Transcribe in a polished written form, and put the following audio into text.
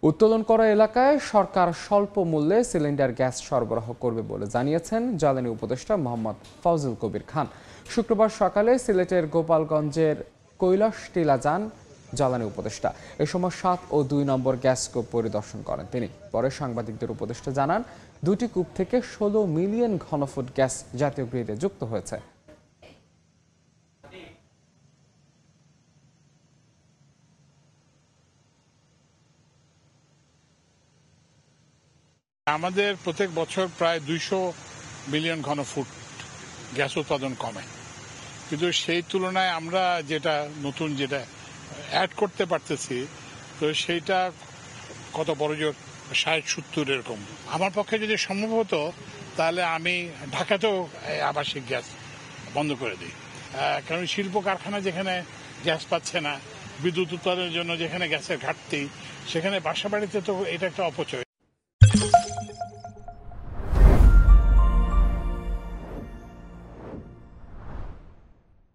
উত্তোলন করা এলাকায় সরকার স্বল্প মূল্যে সিলিন্ডার গ্যাস সরবরাহ করবে বলে জানিয়েছেন জ্বালানি উপদেষ্টা মোহাম্মদ ফজল কবির খান। শুক্রবার সকালে সিলেটের গোপালগঞ্জের কৈলাসটিলা যান জ্বালানি উপদেষ্টা। এ সময় ৭ ও ২ নম্বর গ্যাস কূপ পরিদর্শন করেন তিনি। পরে সাংবাদিকদের উপদেষ্টা জানান, ২টি কূপ থেকে ১৬ মিলিয়ন ঘনফুট গ্যাস জাতীয় গ্রিডে যুক্ত হয়েছে। আমাদের প্রত্যেক বছর প্রায় ২০০ মিলিয়ন ঘনফুট গ্যাস উৎপাদন কমে, কিন্তু সেই তুলনায় আমরা নতুন যেটা অ্যাড করতে পারতেছি, তো সেইটা কত বড় জোর ৬০-৭০ এরকম। আমার পক্ষে যদি সম্ভব হতো তাহলে আমি ঢাকাতেও আবাসিক গ্যাস বন্ধ করে দিই, কারণ শিল্প কারখানা যেখানে গ্যাস পাচ্ছে না, বিদ্যুৎ উৎপাদনের জন্য যেখানে গ্যাসের ঘাটতি, সেখানে বাসা বাড়িতে তো এটা একটা অপচয়।